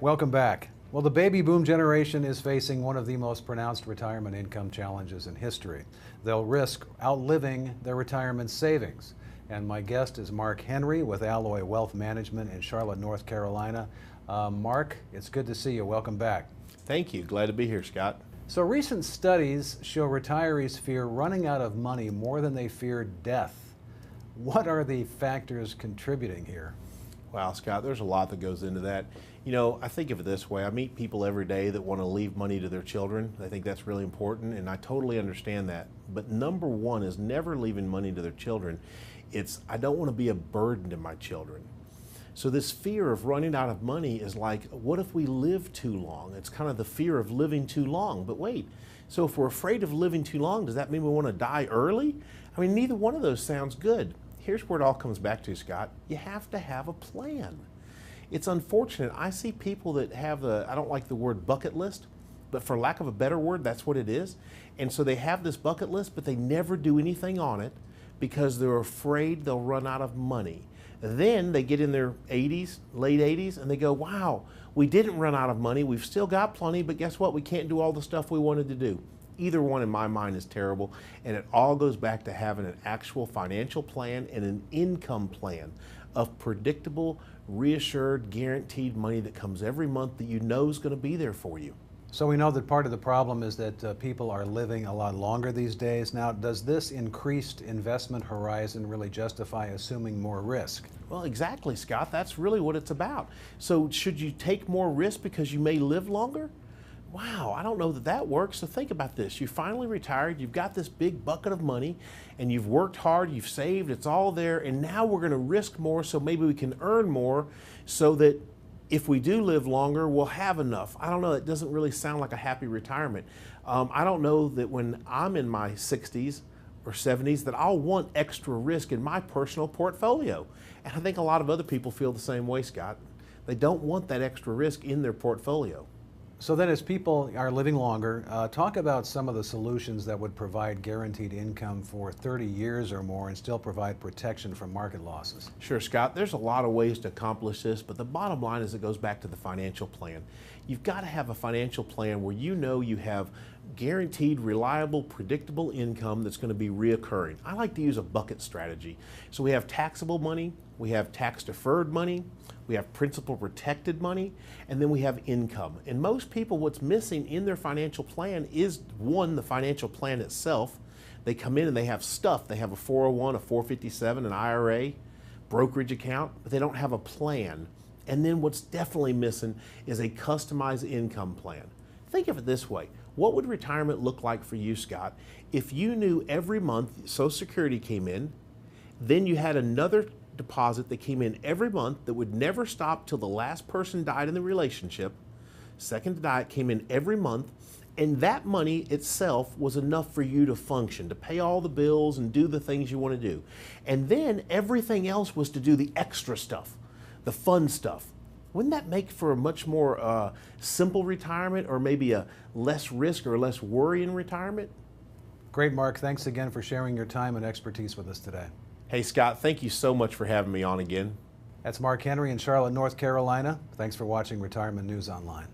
Welcome back. Well, the baby boom generation is facing one of the most pronounced retirement income challenges in history. They'll risk outliving their retirement savings. And my guest is Mark Henry with Alloy Wealth Management in Charlotte, North Carolina. Mark, it's good to see you. Welcome back. Thank you. Glad to be here, Scott. So recent studies show retirees fear running out of money more than they fear death. What are the factors contributing here? Wow, Scott, there's a lot that goes into that. You know, I think of it this way. I meet people every day that want to leave money to their children. I think that's really important, and I totally understand that. But number one is never leaving money to their children. It's, I don't want to be a burden to my children. So this fear of running out of money is like, what if we live too long? It's kind of the fear of living too long. But wait, so if we're afraid of living too long, does that mean we want to die early? I mean, neither one of those sounds good. Here's where it all comes back to, Scott. You have to have a plan. It's unfortunate. I see people that have I don't like the word bucket list, but for lack of a better word, that's what it is. And so they have this bucket list, but they never do anything on it because they're afraid they'll run out of money. Then they get in their 80s, late 80s, and they go, wow, we didn't run out of money. We've still got plenty, but guess what? We can't do all the stuff we wanted to do. Either one in my mind is terrible, and it all goes back to having an actual financial plan and an income plan of predictable, reassured, guaranteed money that comes every month that you know is going to be there for you. So we know that part of the problem is that people are living a lot longer these days. Now, does this increased investment horizon really justify assuming more risk? Well, exactly, Scott. That's really what it's about. So should you take more risk because you may live longer? Wow, I don't know that that works. So think about this. You finally retired, you've got this big bucket of money, and you've worked hard, you've saved, it's all there, and now we're going to risk more so maybe we can earn more so that if we do live longer, we'll have enough. I don't know, it doesn't really sound like a happy retirement. I don't know that when I'm in my 60s or 70s that I'll want extra risk in my personal portfolio. And I think a lot of other people feel the same way, Scott. They don't want that extra risk in their portfolio. So then as people are living longer, talk about some of the solutions that would provide guaranteed income for 30 years or more and still provide protection from market losses. Sure, Scott. There's a lot of ways to accomplish this, but the bottom line is it goes back to the financial plan. You've got to have a financial plan where you know you have guaranteed, reliable, predictable income that's going to be reoccurring. I like to use a bucket strategy. So we have taxable money, we have tax-deferred money, we have principal protected money, and then we have income. And most people, what's missing in their financial plan is, one, the financial plan itself. They come in and they have stuff. They have a 401, a 457, an IRA, brokerage account, but they don't have a plan. And then what's definitely missing is a customized income plan. Think of it this way. What would retirement look like for you, Scott, if you knew every month Social Security came in, then you had another deposit that came in every month that would never stop till the last person died in the relationship, second to die, it came in every month, and that money itself was enough for you to function, to pay all the bills and do the things you want to do. And then everything else was to do the extra stuff, the fun stuff. Wouldn't that make for a much more simple retirement, or maybe a less risk or less worry in retirement? Great, Mark. Thanks again for sharing your time and expertise with us today. Hey, Scott, thank you so much for having me on again. That's Mark Henry in Charlotte, North Carolina. Thanks for watching Retirement News Online.